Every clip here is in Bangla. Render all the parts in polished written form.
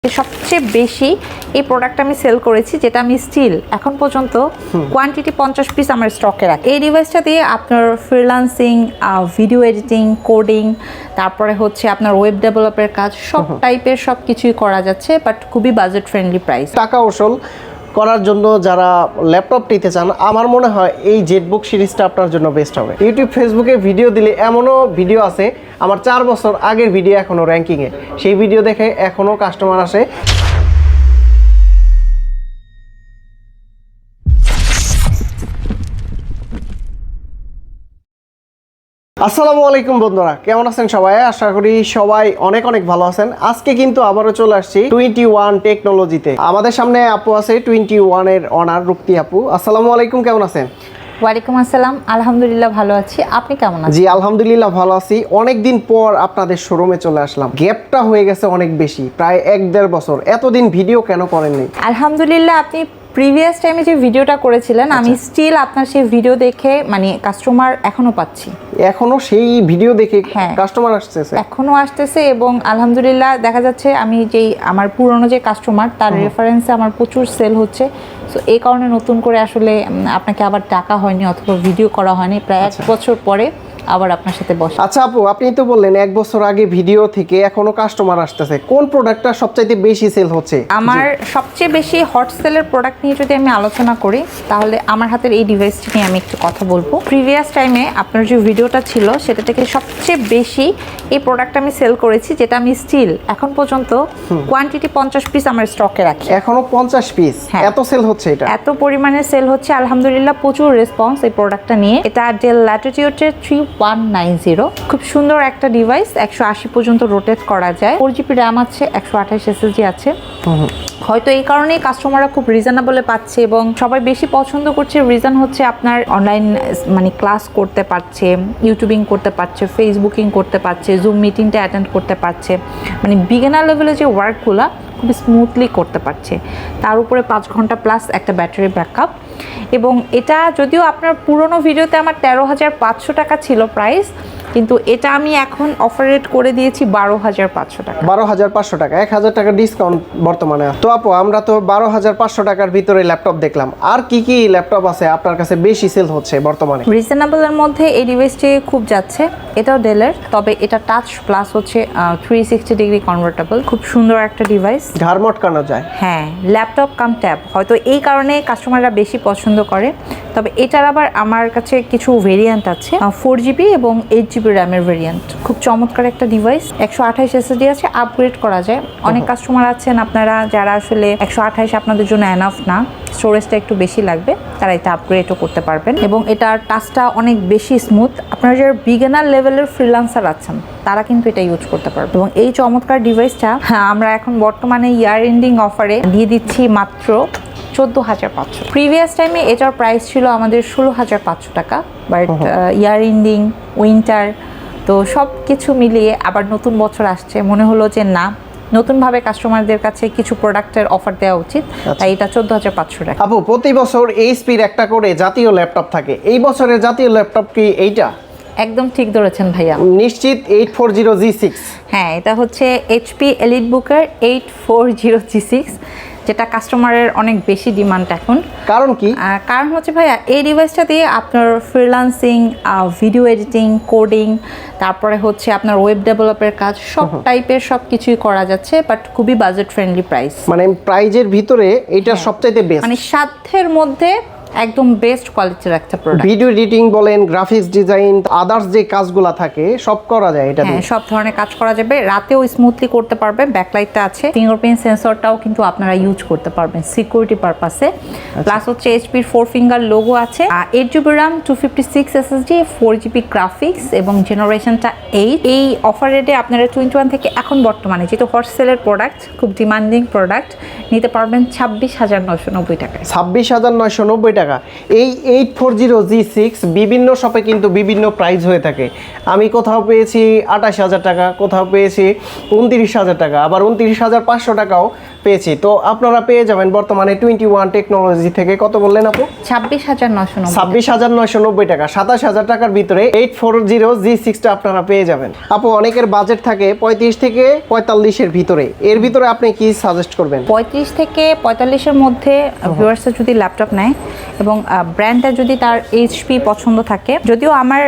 সবচেয়ে বেশি এই প্রোডাক্ট আমি সেল করেছি, যেটা আমি স্টিল এখন পর্যন্ত কোয়ান্টিটি 50 পিস আমার স্টকে রাখি। এই ডিভাইসটা দিয়ে আপনার ফ্রিল্যান্সিং, ভিডিও এডিটিং, কোডিং, তারপরে হচ্ছে আপনার ওয়েব ডেভেলপের কাজ, সব টাইপের সব কিছুই করা যাচ্ছে, বাট খুবই বাজেট ফ্রেন্ডলি প্রাইস। টাকা ওসল করার জন্য যারা ল্যাপটপ নিতে চান, আমার মনে হয় এই জেটবুক সিরিজটা আপনার জন্য বেস্ট হবে। ইউটিউব, ফেসবুকে ভিডিও দিলে এমনও ভিডিও আছে আমার 4 বছর আগের ভিডিও এখনও র্যাঙ্কিংয়ে, সেই ভিডিও দেখে এখনও কাস্টমার আসে। আসসালামু আলাইকুম বন্ধুরা, কেমন আছেন সবাই? আশা করি সবাই অনেক অনেক ভালো আছেন। আজকে কিন্তু আবারও চলে আসছি 21 টেকনোলজিতে। আমাদের সামনে আপু আছে 21 এর অনার রুক্তি আপু। আসসালামু আলাইকুম, কেমন আছেন? ওয়ালাইকুম আসসালাম, আলহামদুলিল্লাহ ভালো আছি, আপনি কেমন আছেন? জি আলহামদুলিল্লাহ ভালো আছি। অনেকদিন পর আপনাদের শোরুমে চলে আসলাম। গ্যাপটা হয়ে গেছে অনেক বেশি, প্রায় 1-1.5 বছর। এতদিন ভিডিও কেন করেননি? আলহামদুলিল্লাহ, আপনি প্রিভিয়াস টাইমে যে ভিডিওটা করেছিলেন, আমি স্টিল আপনার সেই ভিডিও দেখে মানে কাস্টমার এখনো পাচ্ছি। এখনো সেই ভিডিও দেখে হ্যাঁ, কাস্টমার আসতেছে? এখনো আসতেছে, এবং আলহামদুলিল্লাহ দেখা যাচ্ছে আমি যেই আমার পুরনো যে কাস্টমার, তার রেফারেন্সে আমার প্রচুর সেল হচ্ছে। সো এই কারণে নতুন করে আসলে আপনাকে আবার ডাকা হয়নি অথবা ভিডিও করা হয়নি, প্রায় 1 বছর পরে আবার আপনার সাথে বসে। আচ্ছা আপু, আপনি তো বললেন 1 বছর আগে ভিডিও থেকে এখনো কাস্টমার আসতেছে। কোন প্রোডাক্টটা সবচাইতে বেশি সেল হচ্ছে? আমার সবচেয়ে বেশি হট সেলের প্রোডাক্ট নিয়ে যদি আমি আলোচনা করি, তাহলে আমার হাতের এই ডিভাইসটি নিয়ে আমি একটু কথা বলবো। প্রিভিয়াস টাইমে আপনার যে ভিডিওটা ছিল, সেটা থেকে সবচেয়ে বেশি এই প্রোডাক্ট আমি সেল করেছি, যেটা আমি স্টিল এখন পর্যন্ত কোয়ান্টিটি 50 পিস আমার স্টকে রাখি। এখনো 50 পিস? এত সেল হচ্ছে? এটা এত পরিমাণে সেল হচ্ছে, আলহামদুলিল্লাহ প্রচুর রেসপন্স এই প্রোডাক্টটা নিয়ে। এটা ডেল ল্যাটিটিউডের 3190, খুব সুন্দর একটা ডিভাইস। 180 পর্যন্ত রোটেট করা যায়। 4GB র্যাম আছে, 128 SSD আছে। হয়তো এই কারণেই কাস্টমাররা খুব রিজনেবলে পাচ্ছে এবং সবাই বেশি পছন্দ করছে। রিজন হচ্ছে আপনার অনলাইন মানে ক্লাস করতে পারছে, ইউটিউবিং করতে পারছে, ফেসবুকিং করতে পারছে, জুম মিটিংটা অ্যাটেন্ড করতে পারছে, মানে বিগিনার লেভেলে যে ওয়ার্কগুলো খুব স্মুথলি করতে পারছে। তার উপরে 5 ঘন্টা প্লাস একটা ব্যাটারি ব্যাকআপ। এবং এটা যদিও আপনার পুরনো ভিডিওতে আমার 13,500 টাকা ছিল প্রাইস, কিন্তু এটা আমি এখন অফার রেট করে দিয়েছি 12,500 টাকা। 12,500 টাকা, 1,000 টাকা ডিসকাউন্ট বর্তমানে। তো আপু, আমরা তো 12,500 টাকার ভিতরে ল্যাপটপ দেখলাম, আর কি কি ল্যাপটপ আছে আপনার কাছে বেশি সেল হচ্ছে বর্তমানে? রিজনেবলের মধ্যে এই ডিভাইসটি খুব যাচ্ছে। এটাও ডেলের, তবে এটা টাচ প্লাস হচ্ছে 360 ডিগ্রি কনভার্টেবল। খুব সুন্দর একটা ডিভাইস, ঘাড় মটকানো যায়। হ্যাঁ, ল্যাপটপ কাম ট্যাব, হয়তো এই কারণে কাস্টমাররা বেশি পছন্দ করে। তবে এটার আবার আমার কাছে কিছু ভেরিয়েন্ট আছে, 4GB এবং 8GB র্যামের ভেরিয়েন্ট। খুব চমৎকার একটা ডিভাইস। 128 SSD আছে, আপগ্রেড করা যায়। অনেক কাস্টমার আছেন আপনারা যারা আসলে 128 আপনাদের জন্য এনাফ না, স্টোরেজটা একটু বেশি লাগবে, তারা এটা আপগ্রেডও করতে পারবেন। এবং এটার টাচটা অনেক বেশি স্মুথ। আপনারা যারা বিগিনার লেভেলের ফ্রিল্যান্সার আছেন, তারা কিন্তু এটা ইউজ করতে পারবে। এবং এই চমৎকার ডিভাইসটা আমরা এখন বর্তমানে ইয়ার এন্ডিং অফারে দিয়ে দিচ্ছি মাত্র 14,500। প্রিভিয়াস টাইমে এটার প্রাইস ছিল আমাদের 16,500 টাকা, বাট ইয়ার এন্ডিং, উইন্টার, তো সব কিছু মিলিয়ে আবার নতুন বছর আসছে, মনে হলো যে না, নতুনভাবে কাস্টমারদের কাছে কিছু প্রোডাক্টের অফার দেওয়া উচিত, তাই এটা 14,500 টাকা। আপু, প্রতি বছর এইচপির একটা করে জাতীয় ল্যাপটপ থাকে, এই বছরের জাতীয় ল্যাপটপ কি এইটা? একদম ঠিক ধরেছেন ভাইয়া, নিশ্চিত 840G6? হ্যাঁ, এটা হচ্ছে HP এলিটবুকের 840G6, যেটা কাস্টমারের অনেক বেশি ডিমান্ড এখন। কারণ কি? কারণ হচ্ছে ভাইয়া, এই ডিভাইসটা দিয়ে আপনার ফ্রিল্যান্সিং, ভিডিও এডিটিং, কোডিং, তারপরে হচ্ছে আপনার ওয়েব ডেভেলপের কাজ, সব টাইপের সব কিছুই করা যাচ্ছে, বাট খুবই বাজেট ফ্রেন্ডলি প্রাইস। মানে প্রাইজের ভিতরে এটা সবচাইতে বেস্ট, মানে সাধ্যের মধ্যে একদম বেস্ট কোয়ালিটির একটা প্রোডাক্ট। ভিডিও এডিটিং বলেন, গ্রাফিক্স ডিজাইন, আদার্স যে কাজগুলো থাকে সব করা যায় এটা দিয়ে। হ্যাঁ, সব ধরনের কাজ করা যাবে, রাতেও স্মুথলি করতে পারবে। ব্যাকলাইটটা আছে, ফিঙ্গারপ্রিন্ট সেন্সরটাও কিন্তু আপনারা ইউজ করতে পারবেন সিকিউরিটি পারপাসে। প্লাস হচ্ছে HPর 4 ফিঙ্গার লোগো আছে, 8GB RAM, 256 SSD, 4GB graphics এবং জেনারেশনটা 8। এই অফার রেটে আপনারা 21 থেকে এখন বর্তমানে, যেহেতু হট সেলের প্রোডাক্ট, খুব ডিমান্ডিং প্রোডাক্ট, নিতে পারবেন 26,990 টাকায়। 26,990 টাকা। টাকা। এই 840G6 বিভিন্ন শপে কিন্তু বিভিন্ন প্রাইস হয়ে থাকে। আমি কোথাও পেয়েছি 28,000 টাকা, কোথাও পেয়েছি 29,000 টাকা, আবার 29,500 টাকাও পেয়েছি। তো আপনারা পেয়ে যাবেন বর্তমানে 21 টেকনোলজি থেকে কত বললেন আপু? 26,990। 26,990 টাকা, 27,000 টাকার ভিতরে 840G6টা আপনারা পেয়ে যাবেন। আপু অনেকের বাজেট থাকে 35 থেকে 45-এর ভিতরে, এর ভিতরে আপনি কি সাজেস্ট করবেন? 35 থেকে 45-এর মধ্যে ভিউয়ার্সরা যদি ল্যাপটপ নেয় এবং ব্র্যান্ডটা যদি তার এইচপি পছন্দ থাকে, যদিও আমার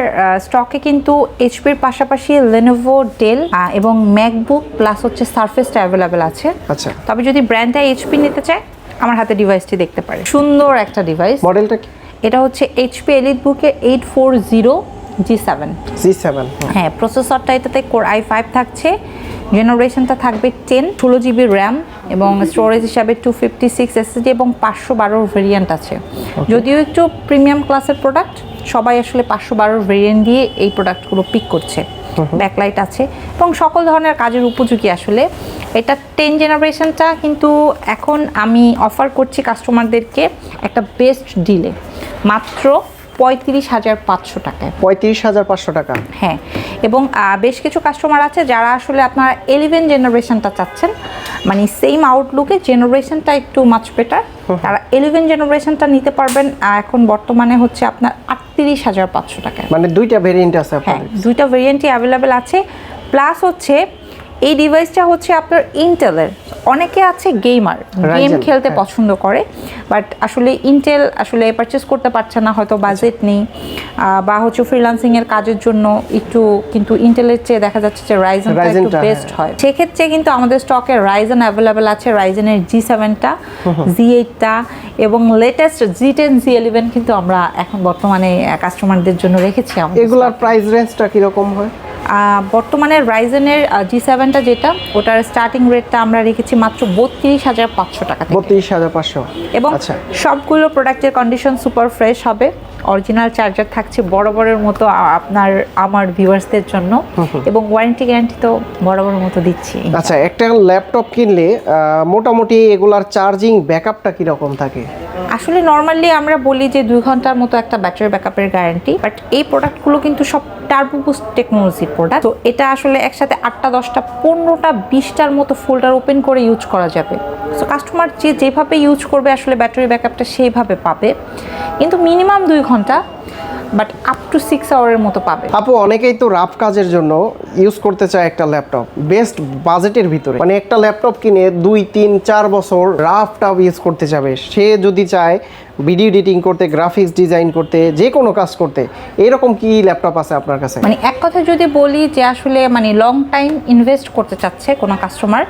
স্টকে কিন্তু এইচপির পাশাপাশি লেনোভো, ডেল এবং ম্যাকবুক প্লাস হচ্ছে সারফেসটা অ্যাভেলেবেল আছে। আচ্ছা, তবে যদি ব্র্যান্ডটা এইচপি নিতে চায়, আমার হাতে ডিভাইসটি দেখতে পারে। সুন্দর একটা ডিভাইস। মডেলটা কি? এটা হচ্ছে এইচপি এলিটবুকের 840G7। হ্যাঁ, প্রসেসরটা এটাতে কোর i5 থাকছে, জেনারেশনটা থাকবে 10, 16GB র্যাম এবং স্টোরেজ হিসাবে 256 SSD এবং 512 ভেরিয়েন্ট আছে। যদিও একটু প্রিমিয়াম ক্লাসের প্রোডাক্ট, সবাই আসলে 512 ভেরিয়েন্ট দিয়ে এই প্রোডাক্টগুলো পিক করছে। ব্যাকলাইট আছে এবং সকল ধরনের কাজের উপযোগী। আসলে এটা 10 জেনারেশনটা কিন্তু এখন আমি অফার করছি কাস্টমারদেরকে একটা বেস্ট ডিলে, মাত্র 35,500 টাকায়। 35,500 টাকা। হ্যাঁ, এবং বেশ কিছু কাস্টমার আছে যারা আসলে আপনারা 11 জেনারেশনটা চাচ্ছেন, মানে সেম আউটলুকে জেনারেশনটা একটু মাচ বেটার, তারা 11 জেনারেশনটা নিতে পারবেন এখন বর্তমানে হচ্ছে আপনার 38,500 টাকায়। মানে দুইটা ভেরিয়েন্ট আছে হ্যাঁ, আপনাদের? দুইটা ভেরিয়েন্টই অ্যাভেলেবেল আছে। প্লাস হচ্ছে এই ডিভাইসটা হচ্ছে আপনার ইন্টেলের। অনেকে আছে গেমার, গেম খেলতে পছন্দ করে, বাট আসলে ইন্টেল আসলে পারচেস করতে পারছে না, হয়তো বাজেট নেই বা হচ্ছে ফ্রিল্যান্সিং এর কাজের জন্য একটু, কিন্তু ইন্টেলের চেয়ে দেখা যাচ্ছে যে রাইজেনটা একটু বেস্ট হয়। সেক্ষেত্রে কিন্তু আমাদের স্টকে রাইজেন অ্যাভেলেবেল আছে, রাইজেনের G7টা, Z8টা এবং লেটেস্ট Z10, Z11 কিন্তু আমরা এখন বর্তমানে কাস্টমারদের জন্য রেখেছি। এগুলার প্রাইস রেঞ্জটা কিরকম হয়? বর্তমানে রাইজেনের G7টা যেটা, ওটার স্টার্টিং রেটটা আমরা রেখেছি মাত্র 32,500 টাকা থেকে। 32,500। এবং সবগুলো প্রোডাক্টের কন্ডিশন সুপার ফ্রেশ হবে। অরিজিনাল চার্জার থাকছে বরাবরের মতো আমার ভিউয়ার্সদের জন্য, এবং ওয়ারেন্টি গ্যারান্টি তো বরাবরের মতো দিচ্ছি। আচ্ছা, একটা ল্যাপটপ কিনলে মোটামুটি এগুলার চার্জিং ব্যাকআপটা কিরকম থাকে? আসলে নর্মালি আমরা বলি যে 2 ঘন্টার মতো একটা ব্যাটারি ব্যাকআপের গ্যারান্টি, বাট এই প্রোডাক্টগুলো কিন্তু সব টার্বো বুস্ট টেকনোলজির প্রোডাক্ট। তো এটা আসলে একসাথে 8টা 10টা 15টা 20টার মতো ফোল্ডার ওপেন করে ইউজ করা যাবে। সো কাস্টমার যেভাবে ইউজ করবে আসলে ব্যাটারি ব্যাকআপটা সেইভাবে পাবে, কিন্তু মিনিমাম 2 ঘন্টা, বাট আপ টু 6 আওয়ারের মতো পাবে। আপু অনেকেই তো রাফ কাজের জন্য ইউজ করতে চায় একটা ল্যাপটপ বেস্ট বাজেটের ভিতরে, মানে একটা ল্যাপটপ কিনে 2, 3, 4 বছর রাফ টাফ ইউজ করতে যাবে, সে যদি চায় ভিডিও এডিটিং করতে, গ্রাফিক্স ডিজাইন করতে, যে কোনো কাজ করতে, এরকম কি ল্যাপটপ আছে আপনার কাছে? মানে এক কথা যদি বলি যে আসলে মানে লং টাইম ইনভেস্ট করতে চাচ্ছে কোনো কাস্টমার,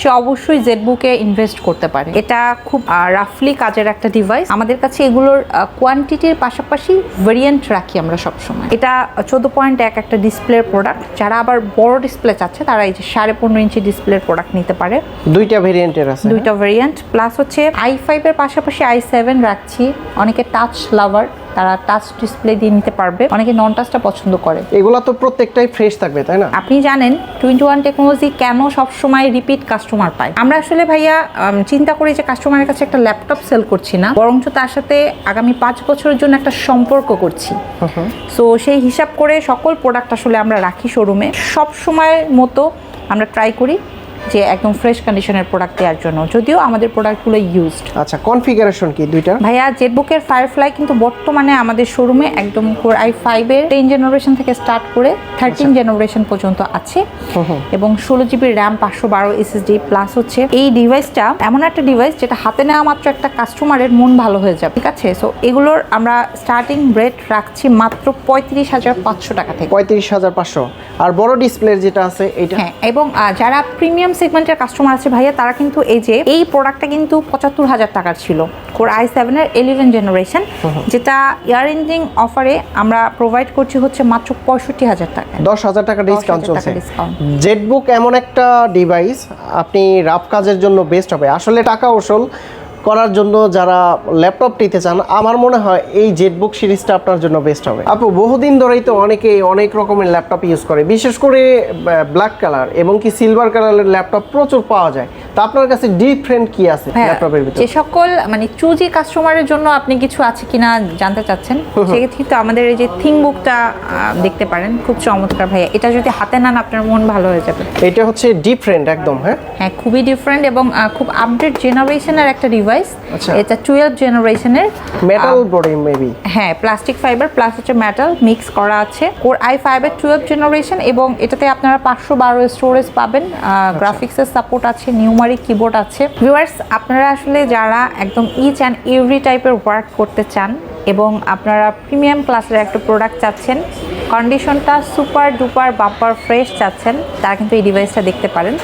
সে অবশ্যই জেটবুকে ইনভেস্ট করতে পারে। এটা খুব রাফলি কাজের একটা ডিভাইস। আমাদের কাছে এগুলোর কোয়ান্টিটির পাশাপাশি ভেরিয়েন্ট রাখি আমরা সবসময়। এটা 14.1 একটা ডিসপ্লের প্রোডাক্ট। যারা আবার বড় ডিসপ্লে চাচ্ছে তারা এই যে 15.5 ইঞ্চি ডিসপ্লের প্রোডাক্ট নিতে পারে। দুইটা ভেরিয়েন্টের আছে? দুইটা ভেরিয়েন্ট, প্লাস হচ্ছে i5 এর পাশাপাশি i7 রাখছি। অনেকে টাচ লাভার, তারা টাচ ডিসপ্লে দিয়ে নিতে পারবে, অনেকে নন টাচটা পছন্দ করে। এগুলো তো প্রত্যেকটাই ফ্রেশ থাকবে, তাই না? আপনি জানেন 21 টেকনোলজি কেন সবসময় রিপিট কাস্টমার পায়? আমরা আসলে ভাইয়া চিন্তা করি যে কাস্টমারের কাছে একটা ল্যাপটপ সেল করছি না, বরঞ্চ তার সাথে আগামী 5 বছরের জন্য একটা সম্পর্ক করছি। সো সেই হিসাব করে সকল প্রোডাক্ট আসলে আমরা রাখি শোরুমে। সব সময়ের মতো আমরা ট্রাই করি যে একদম ফ্রেশ কন্ডিশনের প্রোডাক্ট দেওয়ার জন্য, যদিও আমাদের প্রোডাক্টগুলো ইউজড। আচ্ছা, কনফিগারেশন কি দুইটা? ভাইয়া জেটবুকের ফায়ারফ্লাই কিন্তু বর্তমানে আমাদের শোরুমে একদম কোর i5 এর 10 জেনারেশন থেকে স্টার্ট করে 13 জেনারেশন পর্যন্ত আছে, এবং 16GB র্যাম, 512 SSD প্লাস হচ্ছে এই ডিভাইসটা এমন একটা ডিভাইস যেটা হাতে নেওয়া মাত্র একটা কাস্টমারের মন ভালো হয়ে যাবে, ঠিক আছে? সো এগুলোর আমরা স্টার্টিং রেট রাখছি মাত্র 35,500 টাকা থেকে। 35,500। আর বড় ডিসপ্লের যেটা আছে এইটা? হ্যাঁ, এবং যারা প্রিমিয়াম সেগমেন্টের কাস্টমার আছে ভাইয়া, তারা কিন্তু এই প্রোডাক্টটা কিন্তু 75,000 টাকার ছিল, কোর i7 এর 11 জেনারেশন, যেটা ইয়ার এন্ডিং অফারে আমরা প্রোভাইড করছি হচ্ছে মাত্র 65,000 টাকা। 10,000 টাকা ডিসকাউন্ট চলছে। জেটবুক এমন একটা ডিভাইস আপনি রাফ কাজের জন্য বেস্ট হবে। আসলে টাকা ওসল করার জন্য যারা ল্যাপটপ নিতে চান, আমার মনে হয় এই জেটবুক সিরিজটা আপনার জন্য বেস্ট হবে। আপু বহুদিন ধরেই তো অনেকেই অনেক রকমের ল্যাপটপ ইউজ করে, বিশেষ করে ব্ল্যাক কালার এবং কি সিলভার কালারের ল্যাপটপ প্রচুর পাওয়া যায়। তো আপনার কাছে ডিফারেন্ট কি আছে ল্যাপটপের ভিতরে? যে সকল মানে চুজি কাস্টমারের জন্য আপনি কিছু আছে কিনা জানতে চাচ্ছেন, সেক্ষেত্রে কিন্তু আমাদের এই যে থিংবুকটা দেখতে পারেন, খুব চমৎকার ভাইয়া। এটা যদি হাতে নেন আপনার মন ভালো হয়ে যাবে। এটা হচ্ছে ডিফারেন্ট একদম। হ্যাঁ, খুবই ডিফারেন্ট এবং খুব আপডেট জেনারেশনের একটা ডিভাইস। আচ্ছা। এটা 12 জেনারেশনের মেটাল বডি মেবি। হ্যাঁ, প্লাস্টিক ফাইবার প্লাস হচ্ছে মেটাল মিক্স করা আছে। Core i5 এর 12 জেনারেশন এবং এটাতে আপনারা 512 স্টোরেজ পাবেন। গ্রাফিক্সের সাপোর্ট আছে, নিউমারিক কিবোর্ড আছে। ভিউয়ার্স, আপনারা আসলে যারা একদম ইচ অ্যান্ড এভরি টাইপের ওয়ার্ক করতে চান এবং আপনারা প্রিমিয়াম ক্লাসের একটা প্রোডাক্ট চাচ্ছেন, কন্ডিশনটা সুপার ডুপার বাম্পার ফ্রেশ চাচ্ছেন, তারা কিন্তু এই ডিভাইসটা দেখতে পারেন।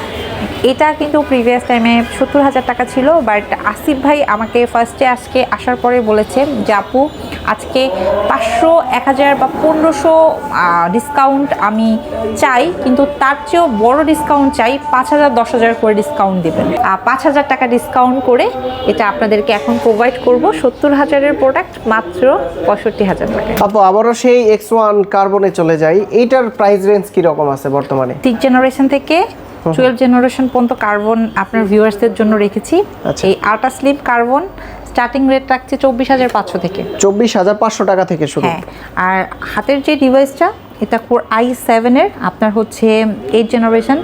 এটা কিন্তু প্রিভিয়াস টাইমে 70,000 টাকা ছিল, বাট আসিফ ভাই আমাকে ফার্স্টে আজকে আসার পরে বলেছে যে আপু আজকে 500, 1000 বা 1500 ডিসকাউন্ট আমি চাই, কিন্তু তার চেয়েও বড় ডিসকাউন্ট চাই, 5000, 10,000 করে ডিসকাউন্ট দেবেন। 5000 টাকা ডিসকাউন্ট করে এটা আপনাদেরকে এখন প্রোভাইড করব। 70,000-এর প্রোডাক্ট মাত্র 65,000 টাকা। আপু আবারও সেই X1 কার্বনে চলে যাই, এইটার প্রাইস রেঞ্জ কি রকম আছে বর্তমানে? 6 জেনারেশন থেকে 12 জেনারেশন পর্যন্ত কার্বন আপনার ভিউয়ার্সদের জন্য রেখেছি। এই ultra slim carbon starting rate রাখছে 24,500 থেকে। 24,500 টাকা থেকে শুরু। হ্যাঁ, আর হাতের যে ডিভাইসটা এটা Core i7 এর আপনার হচ্ছে 8 জেনারেশন,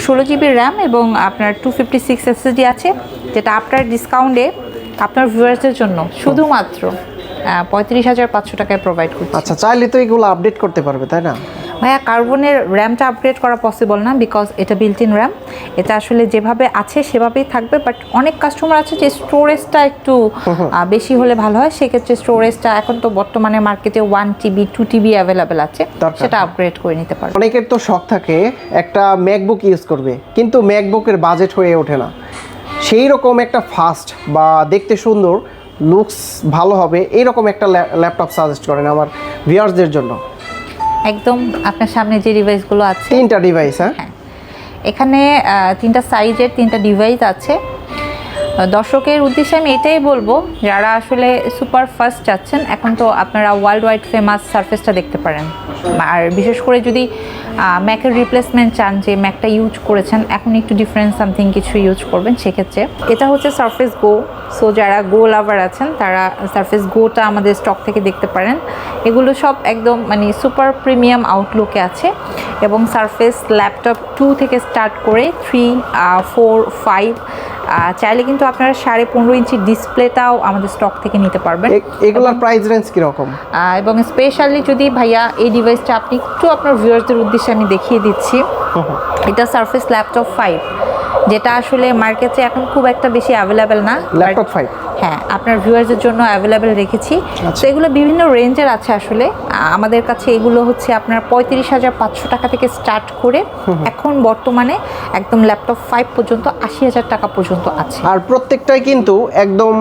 16 জিবি র্যাম এবং আপনার 256 SSD আছে, যেটা আপনার ডিসকাউন্টে আপনার ভিউয়ার্সদের জন্য শুধুমাত্র 35,500 টাকায় প্রোভাইড করছি। আচ্ছা, চাইলে তো এগুলো আপডেট করতে পারবে তাই না? ভাইয়া, কার্বনের র্যামটা আপগ্রেড করা পসিবল না, বিকজ এটা বিল্ট ইন র্যাম। এটা আসলে যেভাবে আছে সেভাবেই থাকবে, বাট অনেক কাস্টমার আছে যে স্টোরেজটা একটু বেশি হলে ভালো হয়, সেক্ষেত্রে স্টোরেজটা এখন তো বর্তমানে মার্কেটে 1 TB 2 TB অ্যাভেলেবেল আছে, সেটা আপগ্রেড করে নিতে পারবে। অনেকের তো শখ থাকে একটা ম্যাকবুক ইউজ করবে, কিন্তু ম্যাকবুকের বাজেট হয়ে ওঠে না। সেই রকম একটা ফাস্ট বা দেখতে সুন্দর, লুকস ভালো হবে এইরকম একটা ল্যাপটপ সাজেস্ট করেন আমার ভিউয়ার্সদের জন্য। একদম আপনার সামনে যে ডিভাইসগুলো আছে, 3টা ডিভাইস। হ্যাঁ, এখানে 3টা সাইজের 3টা ডিভাইস আছে। দর্শকের উদ্দেশ্যে আমি এটাই বলবো, যারা আসলে সুপার ফাস্ট চাচ্ছেন, এখন তো আপনারা ওয়ার্ল্ড ওয়াইড ফেমাস সারফেসটা দেখতে পারেন। আর বিশেষ করে যদি ম্যাকের রিপ্লেসমেন্ট চান, যে ম্যাকটা ইউজ করেছেন এখন একটু ডিফারেন্ট সামথিং কিছু ইউজ করবেন, সেক্ষেত্রে এটা হচ্ছে সারফেস গো। সো যারা গো লাভার আছেন তারা সারফেস গোটা আমাদের স্টক থেকে দেখতে পারেন। এগুলো সব একদম মানে সুপার প্রিমিয়াম আউটলুকে আছে এবং সারফেস ল্যাপটপ 2 থেকে স্টার্ট করে 3, 4, 5 চাইলে কিন্তু আপনারা 15.5 ইঞ্চি ডিসপ্লেটাও আমাদের স্টক থেকে নিতে পারবেন। এগুলোর প্রাইস রেঞ্জ কীরকম? এবং স্পেশালি যদি ভাইয়া এই ডিভাইসটা আপনি একটু আপনার ভিউয়ার্সদের উদ্দেশ্যে আমি দেখিয়ে দিচ্ছি, এটা সারফেস ল্যাপটপ 5, যেটা আসলে মার্কেটে এখন খুব একটা বেশি অ্যাভেলেবেল না। ল্যাপটপ 5, হ্যাঁ, আপনার ভিউয়ার্সদের জন্য অ্যাভেলেবেল রেখেছি। তো এগুলো বিভিন্ন রেঞ্জের আছে আসলে। আমাদের কাছে এগুলো হচ্ছে আপনার 35,500 টাকা থেকে স্টার্ট করে এখন বর্তমানে একদম ল্যাপটপ 5 পর্যন্ত 80,000 টাকা পর্যন্ত আছে। আর প্রত্যেকটাই কিন্তু একদম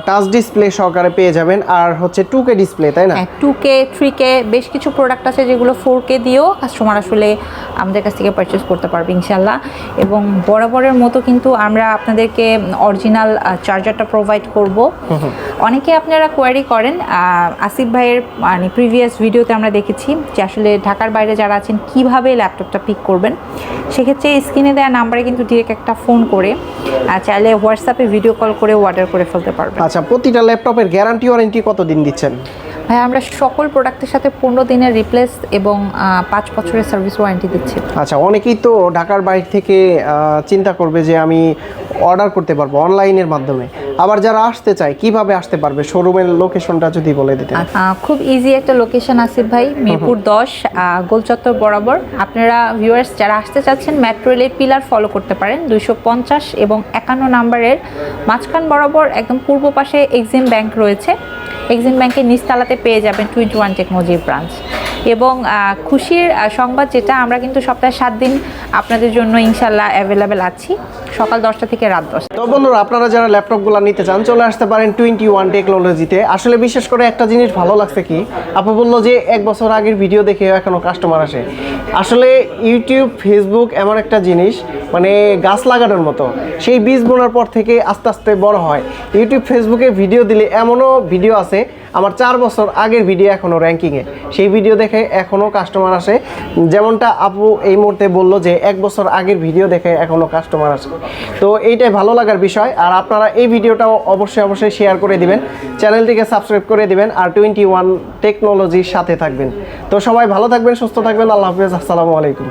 টাচ ডিসপ্লে সহকারে পেয়ে যাবেন, আর হচ্ছে 2K ডিসপ্লে, তাই না? হ্যাঁ, 2K 3K বেশ কিছু প্রোডাক্ট আছে যেগুলো 4K দিয়েও কাস্টমার আসলে আমাদের কাছ থেকে পারচেস করতে পারবে ইনশাল্লাহ। এবং বরাবরের মতো কিন্তু আমরা আপনাদেরকে অরিজিনাল চার্জারটা প্রোভাইড করব। অনেকে আপনারা কোয়ারি করেন, আসিফ ভাইয়ের মানে প্রিভিয়াস ভিডিওতে আমরা দেখেছি যে আসলে ঢাকার বাইরে যারা আছেন কিভাবে ল্যাপটপটা পিক করবেন। সেক্ষেত্রে স্ক্রিনে দেওয়া নাম্বারে কিন্তু ডিরেক্ট একটা ফোন করে চাইলে হোয়াটসঅ্যাপে ভিডিও কল করে অর্ডার করে ফেলতে পারবেন। আচ্ছা, প্রতিটা ল্যাপটপের গ্যারান্টি ওয়ারেন্টি কতদিন দিচ্ছেন? ভাই, আমরা সকল প্রোডাক্টের সাথে 15 দিনের রিপ্লেস এবং 5 বছরের সার্ভিস ওয়ারেন্টি দিচ্ছি। আচ্ছা, অনেকেই তো ঢাকার বাইরে থেকে চিন্তা করবে যে আমি অর্ডার করতে পারবো অনলাইনের মাধ্যমে, আবার যারা আসতে চায় কিভাবে আসতে পারবে? শোরুমের লোকেশনটা যদি বলে দিতেন। খুব ইজি একটা লোকেশন আসিফ ভাই, মিরপুর 10 গোলচত্বর বরাবর। আপনারা ভিউয়ার্স যারা আসতে চাচ্ছেন মেট্রো রেলের পিলার ফলো করতে পারেন, 250 এবং 51 নাম্বারের মাঝখান বরাবর একদম পূর্ব পাশে এক্সিম ব্যাংক রয়েছে। এক্সিম ব্যাংকের নিচতলাতে পেয়ে যাবেন 21 টেকনোলজি ব্রাঞ্চ। এবং খুশির সংবাদ যেটা, আমরা কিন্তু সপ্তাহে 7 দিন আপনাদের জন্য ইনশাল্লাহ অ্যাভেলেবেল আছি, সকাল 10টা থেকে রাত 10টা। তো বন্ধুরা, আপনারা যারা ল্যাপটপগুলো নিতে চান চলে আসতে পারেন 21 টেকনোলজিতে। আসলে বিশেষ করে একটা জিনিস ভালো লাগছে কি, আপু বললো যে 1 বছর আগের ভিডিও দেখে এখনো কাস্টমার আসে। আসলে ইউটিউব ফেসবুক এমন একটা জিনিস, মানে গাছ লাগানোর মতো, সেই বীজ বোনার পর থেকে আস্তে আস্তে বড় হয়। ইউটিউব ফেসবুকে ভিডিও দিলে এমনও ভিডিও আছে আমার 4 বছর আগের ভিডিও এখনও র্যাঙ্কিংয়ে, সেই ভিডিও দেখে এখনও কাস্টমার আসে। যেমনটা আপু এই মুহূর্তে বললো যে 1 বছর আগের ভিডিও দেখে এখনও কাস্টমার আসে, তো এইটাই ভালো লাগার বিষয়। আর আপনারা এই ভিডিওটাও অবশ্যই শেয়ার করে দিবেন, চ্যানেলটিকে সাবস্ক্রাইব করে দিবেন, আর 21 টেকনোলজির সাথে থাকবেন। তো সবাই ভালো থাকবেন, সুস্থ থাকবেন, আল্লাহ হাফেজ, আসসালামু আলাইকুম।